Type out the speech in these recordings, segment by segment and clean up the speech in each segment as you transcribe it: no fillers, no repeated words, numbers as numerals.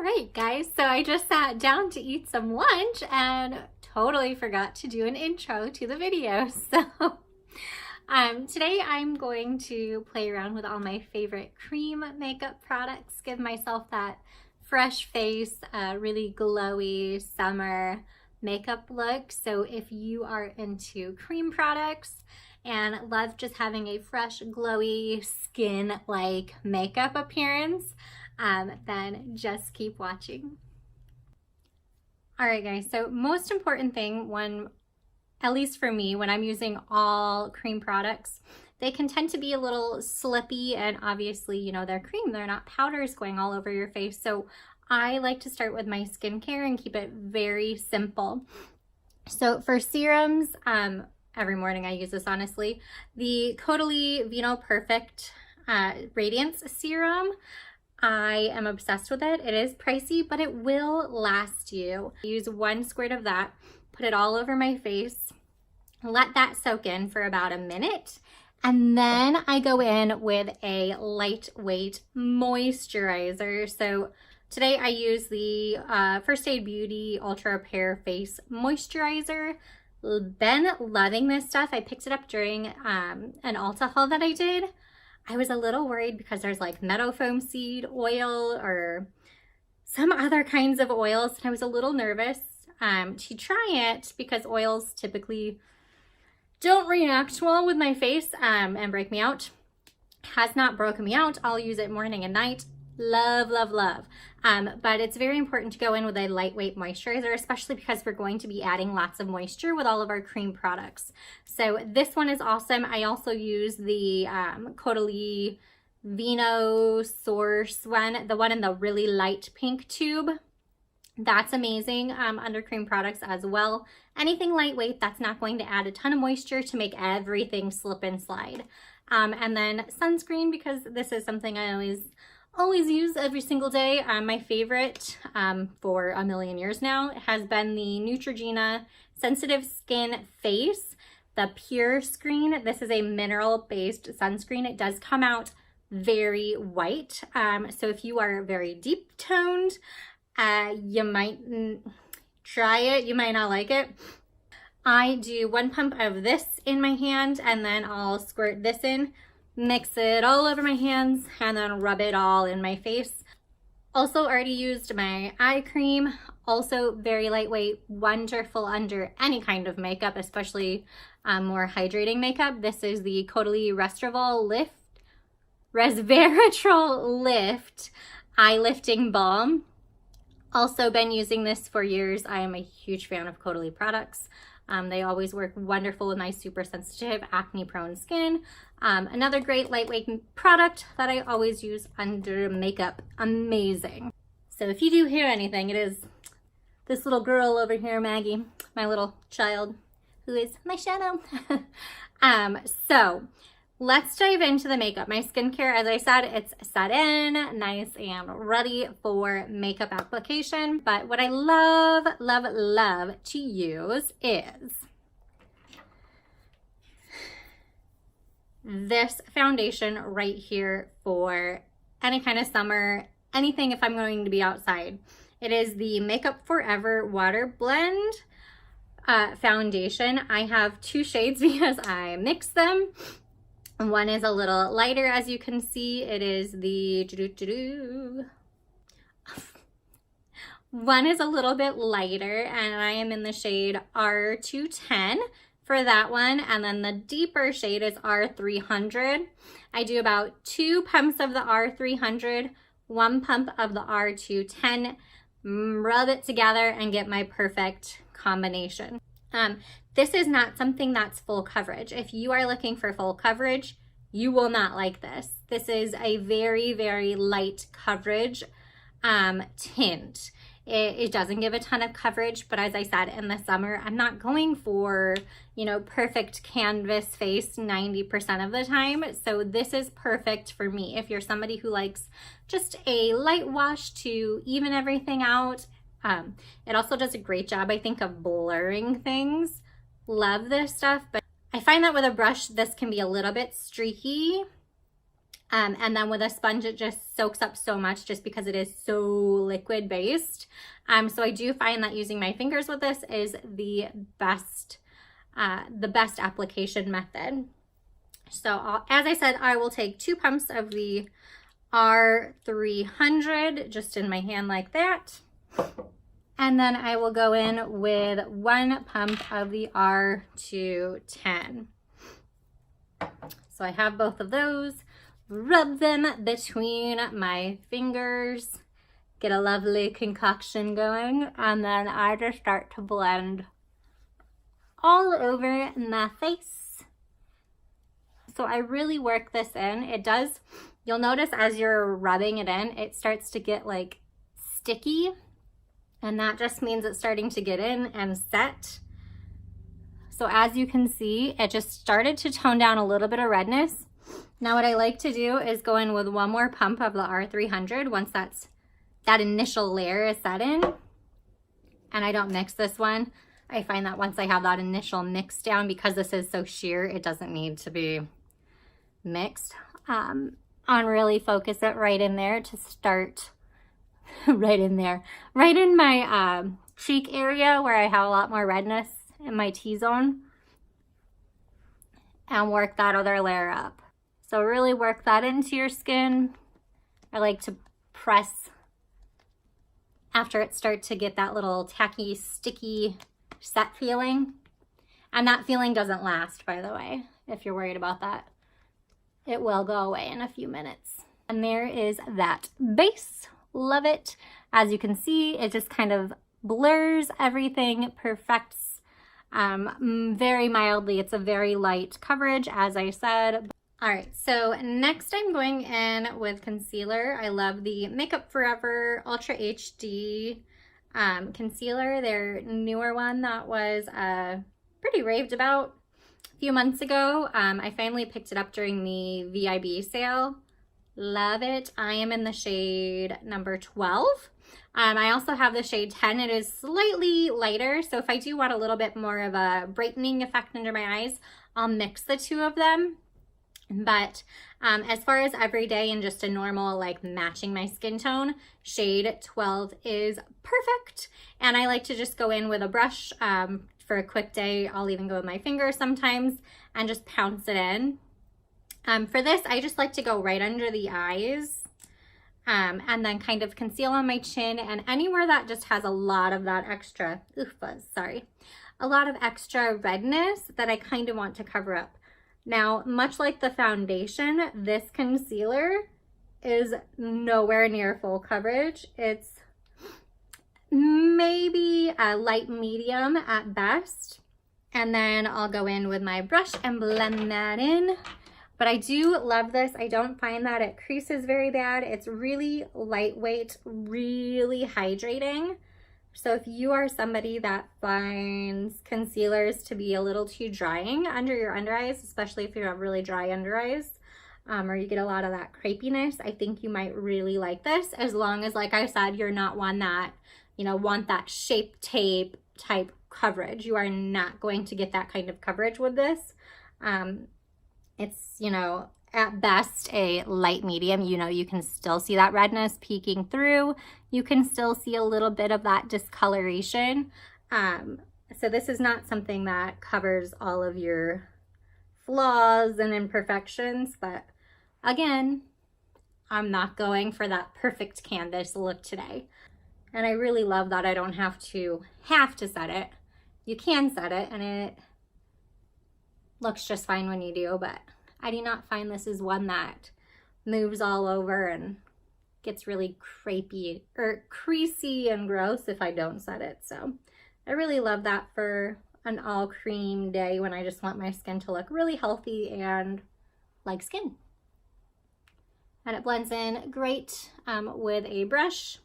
right, guys, so I just sat down to eat some lunch and totally forgot to do an intro to the video. So today I'm going to play around with all my favorite cream makeup products, give myself that fresh face, really glowy summer makeup look. So if you are into cream products and love just having a fresh, glowy skin-like makeup appearance, then just keep watching. All right, guys, so most important thing when, at least for me, when I'm using all cream products, they can tend to be a little slippy, and obviously, you know, they're cream, they're not powders going all over your face. So I like to start with my skincare and keep it very simple. So for serums, every morning I use this, honestly, the Caudalie Vino Perfect Radiance Serum. I am obsessed with it. It is pricey, but it will last you. I use 1 squirt of that, put it all over my face, let that soak in for about a minute, and then I go in with a lightweight moisturizer. So today I use the First Aid Beauty Ultra Repair Face Moisturizer. Been loving this stuff. I picked it up during an Ulta haul that I did. I was a little worried because there's like meadow foam seed oil or some other kinds of oils, and I was a little nervous to try it because oils typically don't react well with my face and break me out. Has not broken me out. I'll use it morning and night. Love, love, love. But it's very important to go in with a lightweight moisturizer, especially because we're going to be adding lots of moisture with all of our cream products. So this one is awesome. I also use the Caudalie Vino Source one, the one in the really light pink tube. That's amazing under cream products as well. Anything lightweight that's not going to add a ton of moisture to make everything slip and slide. And then sunscreen, because this is something I always use every single day. My favorite for a million years now has been the Neutrogena Sensitive Skin Face, the Pure Screen. This is a mineral-based sunscreen. It does come out very white. So if you are very deep toned, you might try it. You might not like it. I do 1 pump of this in my hand, and then I'll squirt this in, mix it all over my hands, and then rub it all in my face. Also already used my eye cream, also very lightweight, wonderful under any kind of makeup, especially more hydrating makeup. This is the Caudalie Resveratrol Lift Eye Lifting Balm. Also been using this for years. I am a huge fan of Caudalie products. They always work wonderful with my super sensitive, acne prone skin. Another great lightweight product that I always use under makeup. Amazing. So if you do hear anything, it is this little girl over here, Maggie, my little child, who is my shadow. So let's dive into the makeup. My skincare, as I said, it's set in, nice and ready for makeup application. But what I love, love, love to use is this foundation right here for any kind of summer, anything if I'm going to be outside. It is the Makeup Forever Water Blend foundation. I have 2 shades because I mix them. One is a little lighter, as you can see. It is the one is a little bit lighter, and I am in the shade R210 for that one, and then the deeper shade is R300. I do about 2 pumps of the R300, 1 pump of the R210, rub it together and get my perfect combination. This is not something that's full coverage. If you are looking for full coverage, you will not like this. This is a very, very light coverage tint. It doesn't give a ton of coverage, but as I said, in the summer, I'm not going for, you know, perfect canvas face 90% of the time. So this is perfect for me. If you're somebody who likes just a light wash to even everything out, it also does a great job, I think, of blurring things. Love this stuff, but I find that with a brush, this can be a little bit streaky. And then with a sponge, it just soaks up so much just because it is so liquid based. So I do find that using my fingers with this is the best application method. So as I said, I will take 2 pumps of the R300 just in my hand like that. And then I will go in with 1 pump of the R210. So I have both of those. Rub them between my fingers, get a lovely concoction going, and then I just start to blend all over my face. So I really work this in. It does, you'll notice as you're rubbing it in, it starts to get like sticky, and that just means it's starting to get in and set. So as you can see, it just started to tone down a little bit of redness. Now what I like to do is go in with 1 more pump of the R300 once that initial layer is set in. And I don't mix this one. I find that once I have that initial mix down, because this is so sheer, it doesn't need to be mixed. On really focus it right in there to start, right in there. Right in my cheek area where I have a lot more redness in my T-zone. And work that other layer up. So really work that into your skin. I like to press after it starts to get that little tacky, sticky, set feeling. And that feeling doesn't last, by the way, if you're worried about that. It will go away in a few minutes. And there is that base. Love it. As you can see, it just kind of blurs everything, perfects very mildly. It's a very light coverage, as I said. All right, so next I'm going in with concealer. I love the Makeup Forever Ultra HD concealer, their newer one that was pretty raved about a few months ago. I finally picked it up during the VIB sale. Love it. I am in the shade number 12. I also have the shade 10. It is slightly lighter, so if I do want a little bit more of a brightening effect under my eyes, I'll mix the 2 of them. But as far as everyday and just a normal like matching my skin tone, shade 12 is perfect. And I like to just go in with a brush for a quick day. I'll even go with my finger sometimes and just pounce it in. For this, I just like to go right under the eyes and then kind of conceal on my chin and anywhere that just has a lot of that extra, a lot of extra redness that I kind of want to cover up. Now, much like the foundation, this concealer is nowhere near full coverage. It's maybe a light medium at best. And then I'll go in with my brush and blend that in. But I do love this. I don't find that it creases very bad. It's really lightweight, really hydrating. So if you are somebody that finds concealers to be a little too drying under your under eyes, especially if you have really dry under eyes, or you get a lot of that crepiness, I think you might really like this, as long as, like I said, you're not one that, you know, want that Shape Tape type coverage. You are not going to get that kind of coverage with this. It's, you know, at best a light medium. You know, you can still see that redness peeking through. You can still see a little bit of that discoloration. So this is not something that covers all of your flaws and imperfections, but again, I'm not going for that perfect canvas look today. And I really love that I don't have to set it. You can set it and it looks just fine when you do, but I do not find this is one that moves all over and gets really crepey or creasy and gross if I don't set it. So I really love that for an all cream day when I just want my skin to look really healthy and like skin. And it blends in great with a brush.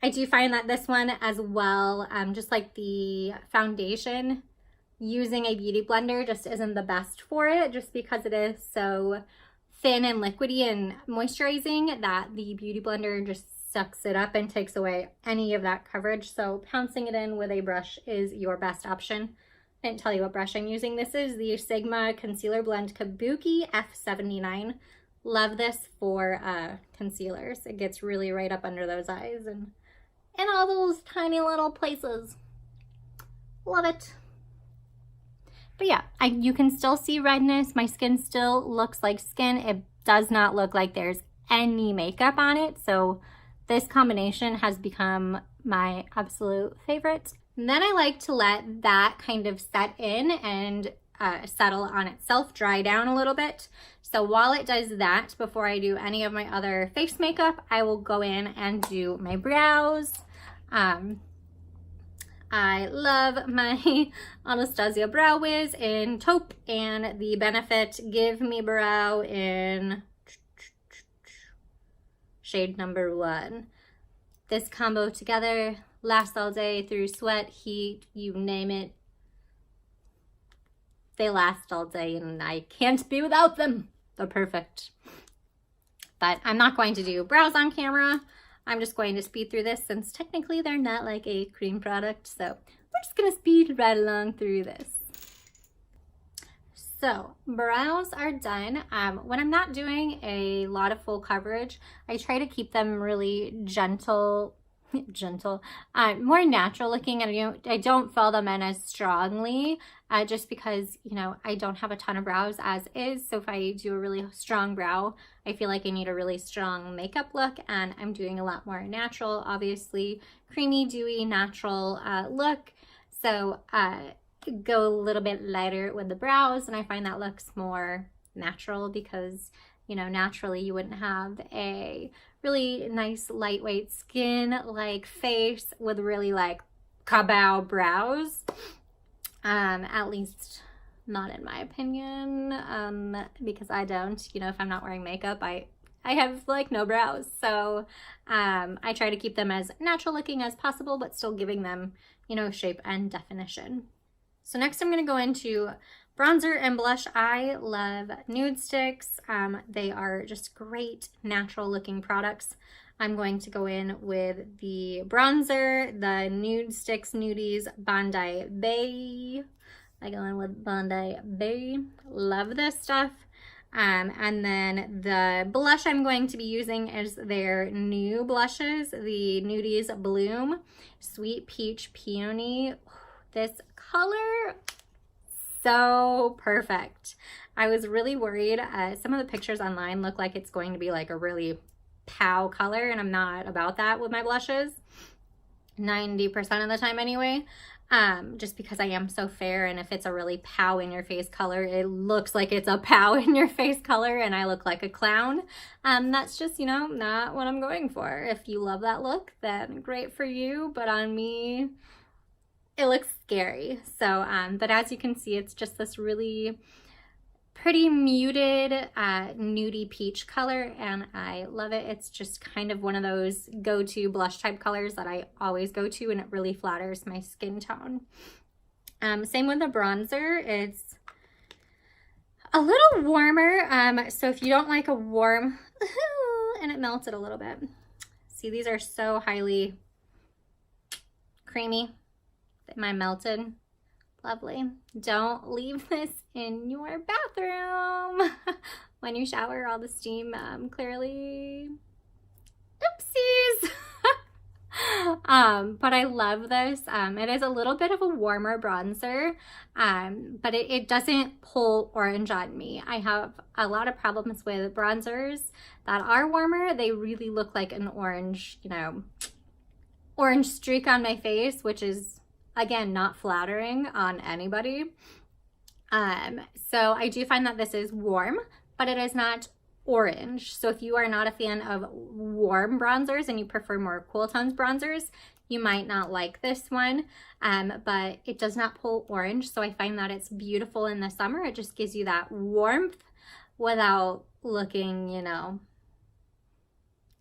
I do find that this one as well, just like the foundation, using a beauty blender just isn't the best for it, just because it is so thin and liquidy and moisturizing that the beauty blender just sucks it up and takes away any of that coverage. So pouncing it in with a brush is your best option. I didn't tell you what brush I'm using. This is the Sigma Concealer Blend Kabuki F79. Love this for concealers. It gets really right up under those eyes and all those tiny little places. Love it. But yeah, you can still see redness. My skin still looks like skin. It does not look like there's any makeup on it. So this combination has become my absolute favorite. And then I like to let that kind of set in and settle on itself, dry down a little bit. So while it does that, before I do any of my other face makeup, I will go in and do my brows. I love my Anastasia Brow Wiz in taupe and the Benefit Give Me Brow in shade number 1. This combo together lasts all day through sweat, heat, you name it. They last all day and I can't be without them. They're perfect. But I'm not going to do brows on camera. I'm just going to speed through this since technically they're not like a cream product. So we're just gonna speed right along through this. So brows are done. When I'm not doing a lot of full coverage, I try to keep them really gentle, more natural looking, and I don't fill them in as strongly just because, you know, I don't have a ton of brows as is. So if I do a really strong brow, I feel like I need a really strong makeup look, and I'm doing a lot more natural, obviously creamy, dewy, natural look. So go a little bit lighter with the brows, and I find that looks more natural because, you know, naturally you wouldn't have a really nice lightweight skin like face with really like kabow brows. At least not in my opinion, because I don't, you know, if I'm not wearing makeup, I have like no brows. So I try to keep them as natural looking as possible, but still giving them, you know, shape and definition. So next I'm going to go into bronzer and blush. I love nude sticks. They are just great natural looking products. I'm going to go in with the bronzer, the Nude Sticks Nudies Bondi Bay. I go in with Bondi Bay. Love this stuff. And then the blush I'm going to be using is their new blushes, the Nudies Bloom Sweet Peach Peony. This color, so perfect. I was really worried. Some of the pictures online look like it's going to be like a really pow color, and I'm not about that with my blushes 90% of the time anyway, just because I am so fair, and if it's a really pow in your face color, it looks like it's a pow in your face color and I look like a clown. That's just, you know, not what I'm going for. If you love that look, then great for you, but on me it looks scary. So but as you can see, it's just this really pretty muted nudie peach color, and I love it. It's just kind of one of those go-to blush type colors that I always go to, and it really flatters my skin tone. Same with the bronzer. It's a little warmer, so if you don't like a warm and it melted a little bit. See, these are so highly creamy. Mine melted. Lovely. Don't leave this in your bathroom when you shower. All the steam clearly, oopsies. But I love this. It is a little bit of a warmer bronzer, but it doesn't pull orange on me. I have a lot of problems with bronzers that are warmer. They really look like an orange, you know, orange streak on my face, which is, again, not flattering on anybody. So I do find that this is warm, but it is not orange. So if you are not a fan of warm bronzers and you prefer more cool tones bronzers, you might not like this one, but it does not pull orange. So I find that it's beautiful in the summer. It just gives you that warmth without looking, you know,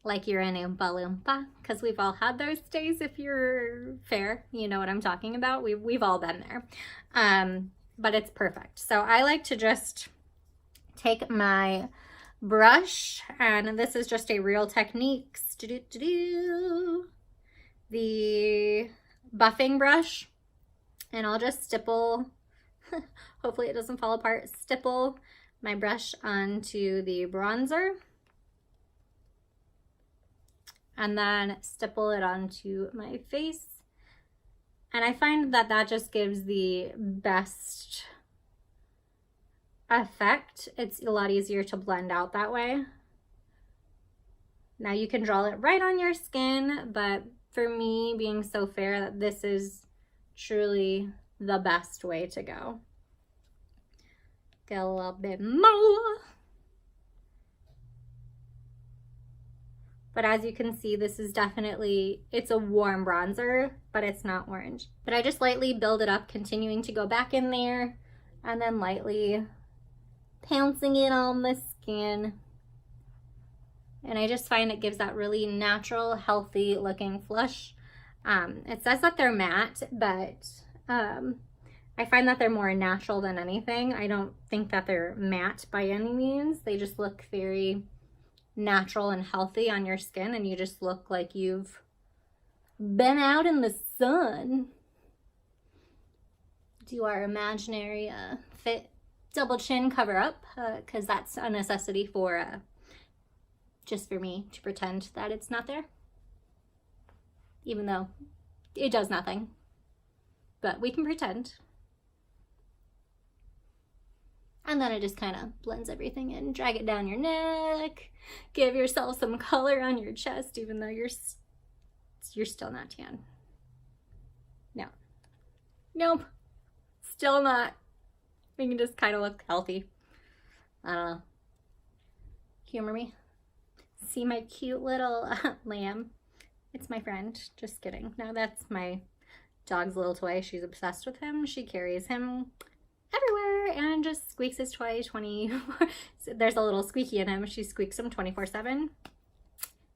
like you're in Oompa Loompa, because we've all had those days. If you're fair, you know what I'm talking about. We've all been there, but it's perfect. So I like to just take my brush, and this is just a Real Techniques, the buffing brush, and I'll just stipple, hopefully it doesn't fall apart, stipple my brush onto the bronzer and then stipple it onto my face. And I find that that just gives the best effect. It's a lot easier to blend out that way. Now you can draw it right on your skin, but for me, being so fair, that this is truly the best way to go. Get a little bit more. But as you can see, this is definitely, it's a warm bronzer, but it's not orange. But I just lightly build it up, continuing to go back in there and then lightly pouncing it on the skin. And I just find it gives that really natural, healthy looking flush. It says that they're matte, but I find that they're more natural than anything. I don't think that they're matte by any means. They just look very natural and healthy on your skin, and you just look like you've been out in the sun. Do our imaginary fit double chin cover up, because that's a necessity for just for me to pretend that it's not there, even though it does nothing, but we can pretend. And then it just kind of blends everything in. Drag it down your neck, give yourself some color on your chest, even though you're still not tan. No, nope, still not. We can just kind of look healthy. I don't know. Humor me. See my cute little lamb? It's my friend. Just kidding. No, that's my dog's little toy. She's obsessed with him. She carries him everywhere and just squeaks his toy 24. There's a little squeaky in him. She squeaks him 24/7.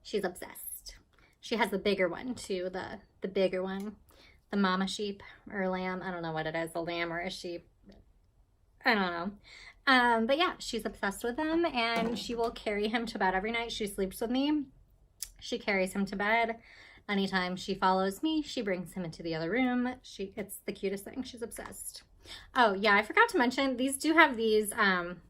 She's obsessed. She has the bigger one too, the bigger one, the mama sheep or lamb. I don't know what it is, a lamb or a sheep. I don't know. But yeah, she's obsessed with him, and she will carry him to bed every night. She sleeps with me. She carries him to bed. Anytime she follows me, she brings him into the other room. It's the cutest thing. She's obsessed. Oh yeah, I forgot to mention, these do have these, I'm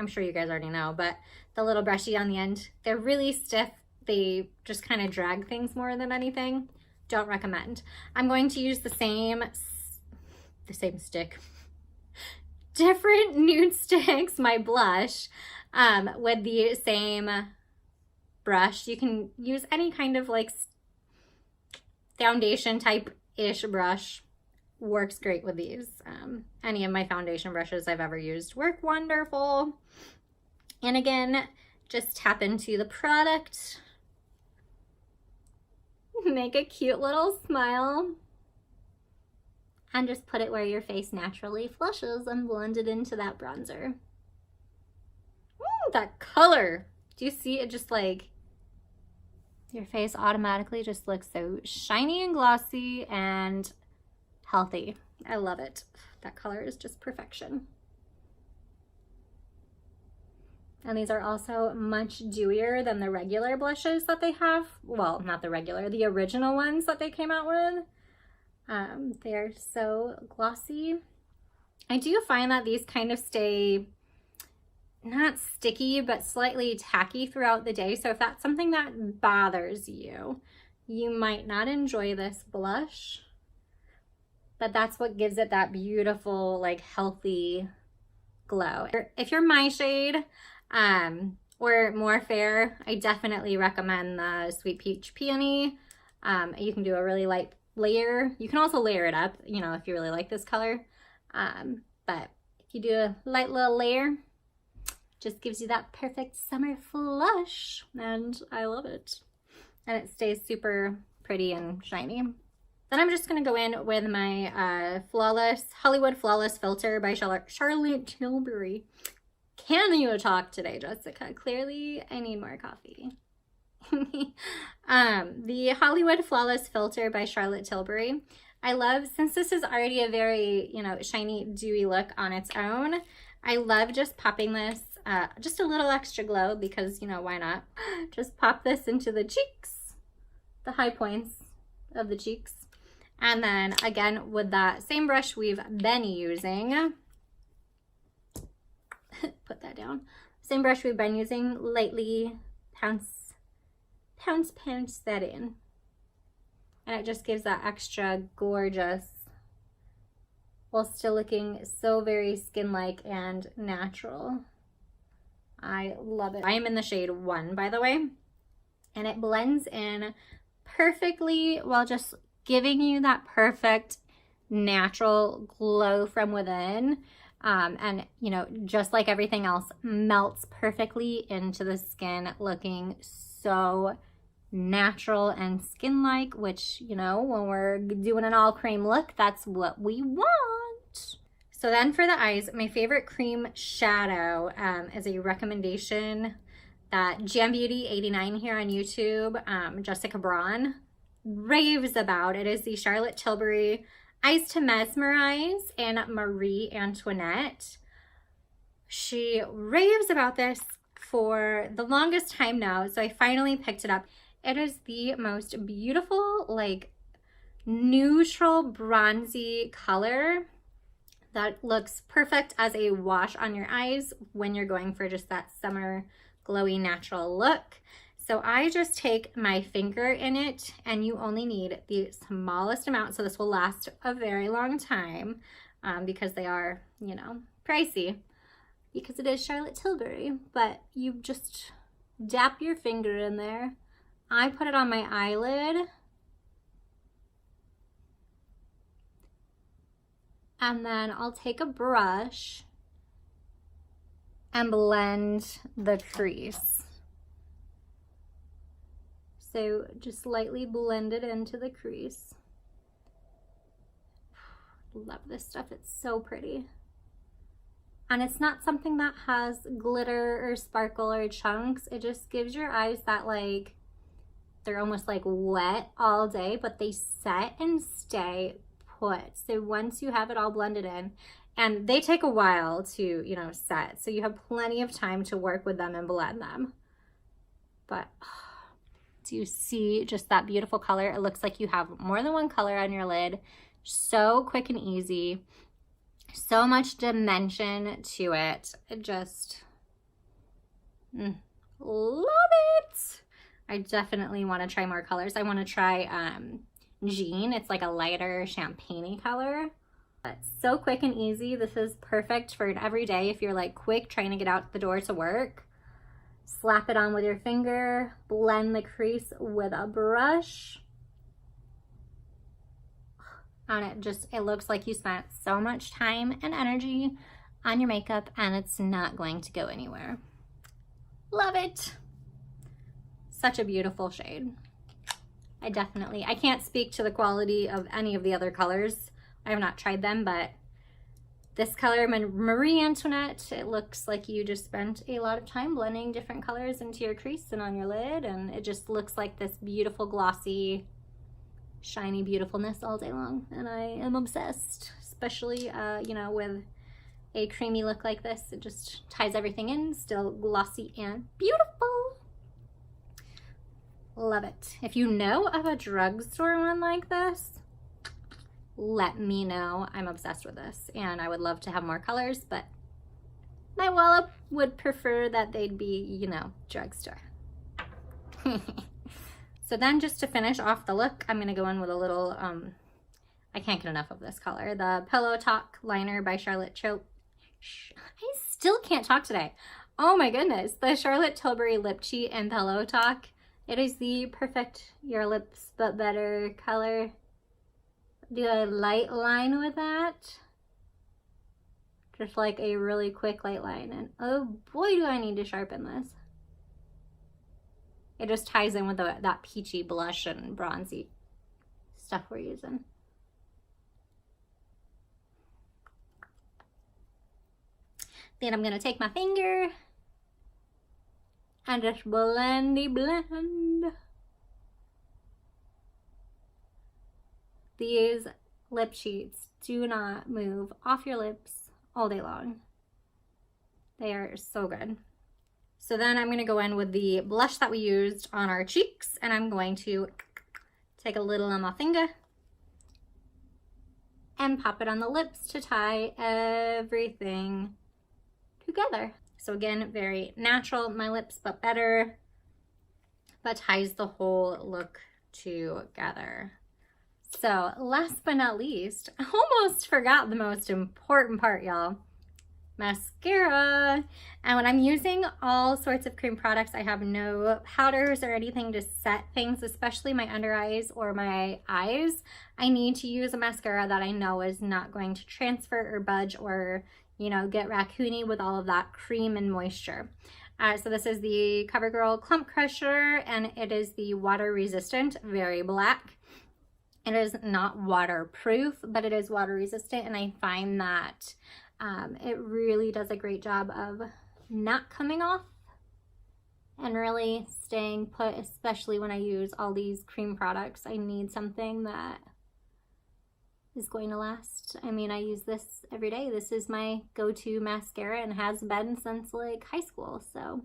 sure you guys already know, but the little brushy on the end, they're really stiff. They just kind of drag things more than anything. Don't recommend. I'm going to use the same stick. Different nude sticks, my blush, with the same brush. You can use any kind of like foundation type-ish brush. Works great with these. Any of my foundation brushes I've ever used work wonderful. And again, just tap into the product. Make a cute little smile. And just put it where your face naturally flushes and blend it into that bronzer. Ooh, that color. Do you see it? Just like your face automatically just looks so shiny and glossy and healthy. I love it. That color is just perfection. And these are also much dewier than the regular blushes that they have. Well, not the regular, the original ones that they came out with. They're so glossy. I do find that these kind of stay not sticky, but slightly tacky throughout the day. So if that's something that bothers you, you might not enjoy this blush, but that's what gives it that beautiful, like healthy glow. If you're my shade, or more fair, I definitely recommend the Sweet Peach Peony. You can do a really light layer. You can also layer it up, you know, if you really like this color. But if you do a light little layer, just gives you that perfect summer flush, and I love it. And it stays super pretty and shiny. Then I'm just gonna go in with my Hollywood Flawless Filter by Charlotte Tilbury. Can you talk today, Jessica? Clearly, I need more coffee. The Hollywood Flawless Filter by Charlotte Tilbury. I love, since this is already a very, you know, shiny, dewy look on its own, I love just popping this, just a little extra glow, because, you know, why not? Just pop this into the cheeks, the high points of the cheeks. And then again, with that same brush we've been using, put that down. Same brush we've been using, lightly pounce that in. And it just gives that extra gorgeous, while still looking so very skin-like and natural. I love it. I am in the shade 1, by the way, and it blends in perfectly while just giving you that perfect natural glow from within. And you know, just like everything else, melts perfectly into the skin, looking so natural and skin-like, which, you know, when we're doing an all cream look, that's what we want. So then for the eyes, my favorite cream shadow is a recommendation that Jam Beauty 89 here on YouTube, Jessica Braun, raves about. It is the Charlotte Tilbury Eyes to Mesmerize in Marie Antoinette. She raves about this for the longest time now, so I finally picked it up. It is the most beautiful, like, neutral bronzy color that looks perfect as a wash on your eyes when you're going for just that summer glowy natural look. So I just take my finger in it, and you only need the smallest amount, so this will last a very long time, because they are, you know, pricey, because it is Charlotte Tilbury. But you just dap your finger in there. I put it on my eyelid, and then I'll take a brush and blend the crease. So just lightly blend it into the crease. Love this stuff, it's so pretty. And it's not something that has glitter or sparkle or chunks. It just gives your eyes that, like, they're almost like wet all day, but they set and stay put. So once you have it all blended in, and they take a while to, you know, set, so you have plenty of time to work with them and blend them. But do you see just that beautiful color? It looks like you have more than one color on your lid. So quick and easy. So much dimension to it. It just, love it. I definitely want to try more colors. I want to try Jean. It's like a lighter champagne-y color. But so quick and easy. This is perfect for an everyday if you're like quick trying to get out the door to work. Slap it on with your finger, blend the crease with a brush. And it looks like you spent so much time and energy on your makeup, and it's not going to go anywhere. Love it. Such a beautiful shade. I can't speak to the quality of any of the other colors. I have not tried them, but this color, Marie Antoinette, it looks like you just spent a lot of time blending different colors into your crease and on your lid, and it just looks like this beautiful, glossy, shiny beautifulness all day long. And I am obsessed, especially, you know, with a creamy look like this. It just ties everything in, still glossy and beautiful. Love it. If you know of a drugstore one like this, let me know. I'm obsessed with this, and I would love to have more colors, but my wallet would prefer that they'd be, you know, drugstore. So then, just to finish off the look, I'm gonna go in with a little, I can't get enough of this color, the Pillow Talk liner by Charlotte Tilbury. I still can't talk today. Oh my goodness, the Charlotte Tilbury Lip Cheat and Pillow Talk. It is the perfect your lips but better color. Do a light line with that. Just like a really quick light line. And oh boy, do I need to sharpen this. It just ties in with that peachy blush and bronzy stuff we're using. Then I'm going to take my finger and just blendy blend. These lip sheets do not move off your lips all day long. They are so good. So then I'm going to go in with the blush that we used on our cheeks, and I'm going to take a little on my finger and pop it on the lips to tie everything together. So again, very natural, my lips but better, but ties the whole look together. So last but not least, I almost forgot the most important part, y'all. Mascara. And when I'm using all sorts of cream products, I have no powders or anything to set things, especially my under eyes or my eyes. I need to use a mascara that I know is not going to transfer or budge or, you know, get raccoony with all of that cream and moisture. So this is the CoverGirl Clump Crusher, and it is the water resistant, very black. It is not waterproof, but it is water resistant, and I find that it really does a great job of not coming off and really staying put, especially when I use all these cream products. I need something that is going to last. I mean, I use this every day. This is my go-to mascara and has been since like high school, so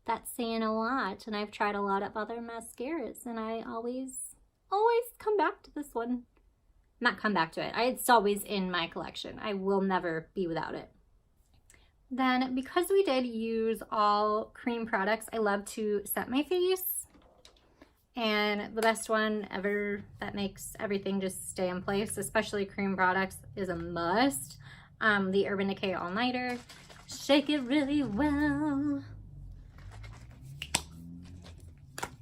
that's saying a lot. And I've tried a lot of other mascaras, and I always come back to this one. Not come back to it. It's always in my collection. I will never be without it. Then, because we did use all cream products, I love to set my face. And the best one ever that makes everything just stay in place, especially cream products, is a must. The Urban Decay All Nighter. Shake it really well.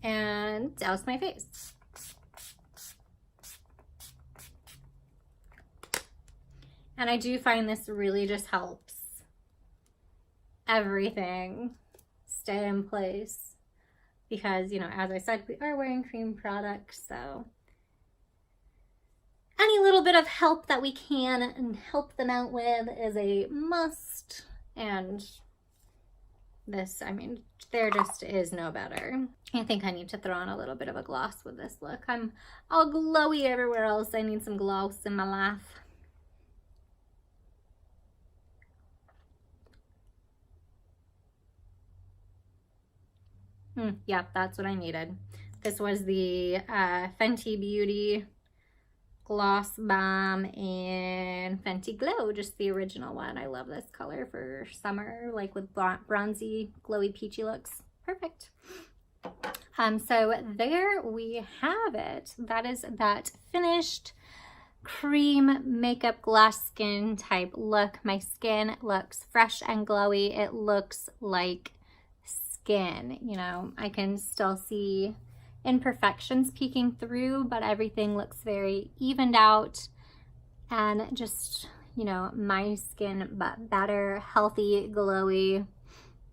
And douse my face. And I do find this really just helps everything stay in place because, you know, as I said, we are wearing cream products, so any little bit of help that we can and help them out with is a must. And this, I mean, there just is no better. I think I need to throw on a little bit of a gloss with this look. I'm all glowy everywhere else. I need some gloss in my life. Yeah, that's what I needed. This was the Fenty Beauty Gloss Bomb in Fenty Glow, just the original one. I love this color for summer, like with bronzy, glowy, peachy looks. Perfect. So there we have it. That is that finished cream makeup glass skin type look. My skin looks fresh and glowy. It looks like skin, you know, I can still see imperfections peeking through, but everything looks very evened out and just, you know, my skin, but better, healthy, glowy,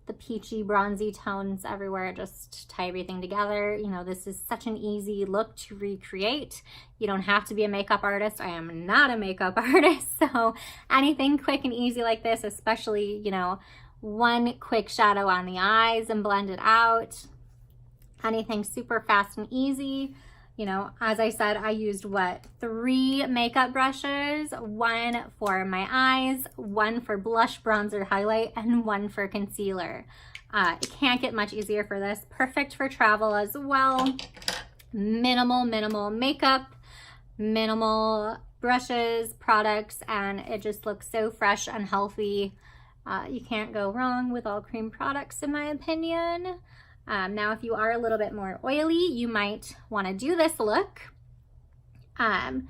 the peachy, bronzy tones everywhere just tie everything together. You know, this is such an easy look to recreate. You don't have to be a makeup artist. I am not a makeup artist, so anything quick and easy like this, especially, you know, one quick shadow on the eyes and blend it out. Anything super fast and easy. You know, as I said, I used 3 makeup brushes, one for my eyes, one for blush, bronzer, highlight, and one for concealer. It can't get much easier for this. Perfect for travel as well. Minimal makeup, minimal brushes, products, and it just looks so fresh and healthy. You can't go wrong with all cream products, in my opinion. Now, if you are a little bit more oily, you might want to do this look. At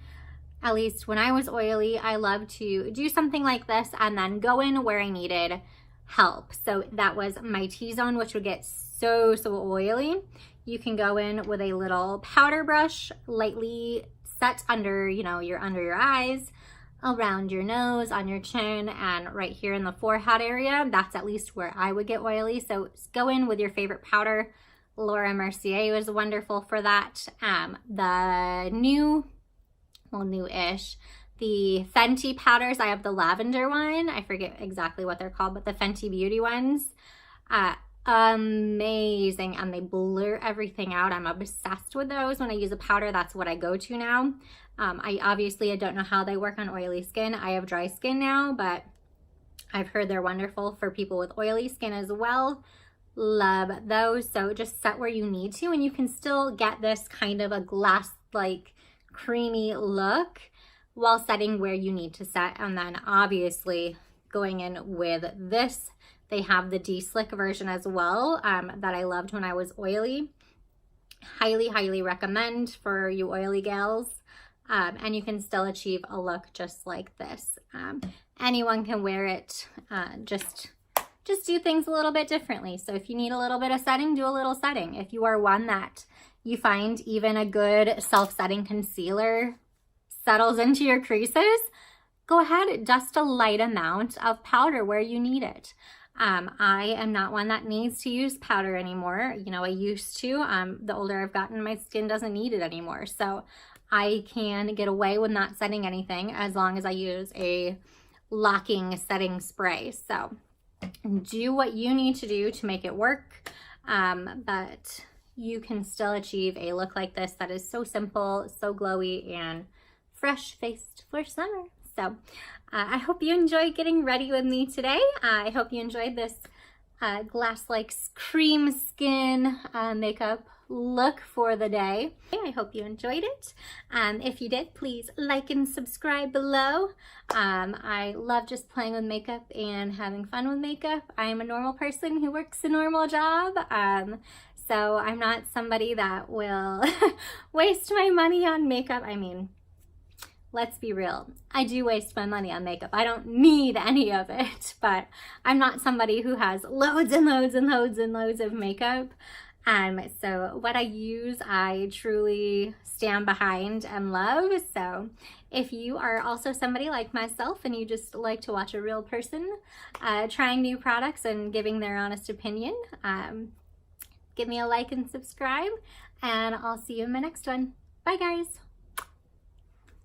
least when I was oily, I love to do something like this and then go in where I needed help. So that was my T-zone, which would get so oily. You can go in with a little powder brush, lightly set under, you know, under your eyes, around your nose, on your chin, and right here in the forehead area. That's at least where I would get oily. So go in with your favorite powder. Laura Mercier was wonderful for that. The new-ish, the Fenty powders, I have the lavender one. I forget exactly what they're called, but the Fenty Beauty ones, amazing, and they blur everything out. I'm obsessed with those. When I use a powder, that's what I go to now. I don't know how they work on oily skin. I have dry skin now, but I've heard they're wonderful for people with oily skin as well. Love those. So just set where you need to, and you can still get this kind of a glass-like creamy look while setting where you need to set. And then obviously going in with this. They have the de-slick version as well that I loved when I was oily. Highly, highly recommend for you oily gals. And you can still achieve a look just like this. Anyone can wear it, just do things a little bit differently. So if you need a little bit of setting, do a little setting. If you are one that you find even a good self-setting concealer settles into your creases, go ahead, dust a light amount of powder where you need it. I am not one that needs to use powder anymore. You know, I used to. The older I've gotten, my skin doesn't need it anymore. So I can get away with not setting anything as long as I use a locking setting spray. So do what you need to do to make it work, but you can still achieve a look like this that is so simple, so glowy, and fresh-faced for summer. So I hope you enjoyed getting ready with me today. I hope you enjoyed this glass-like cream skin makeup look for the day. I hope you enjoyed it. If you did, please like and subscribe below. I love just playing with makeup and having fun with makeup. I am a normal person who works a normal job. So I'm not somebody that will waste my money on makeup. I mean, let's be real. I do waste my money on makeup. I don't need any of it, but I'm not somebody who has loads and loads and loads and loads of makeup. So what I use, I truly stand behind and love. So if you are also somebody like myself and you just like to watch a real person trying new products and giving their honest opinion, give me a like and subscribe, and I'll see you in my next one. Bye guys.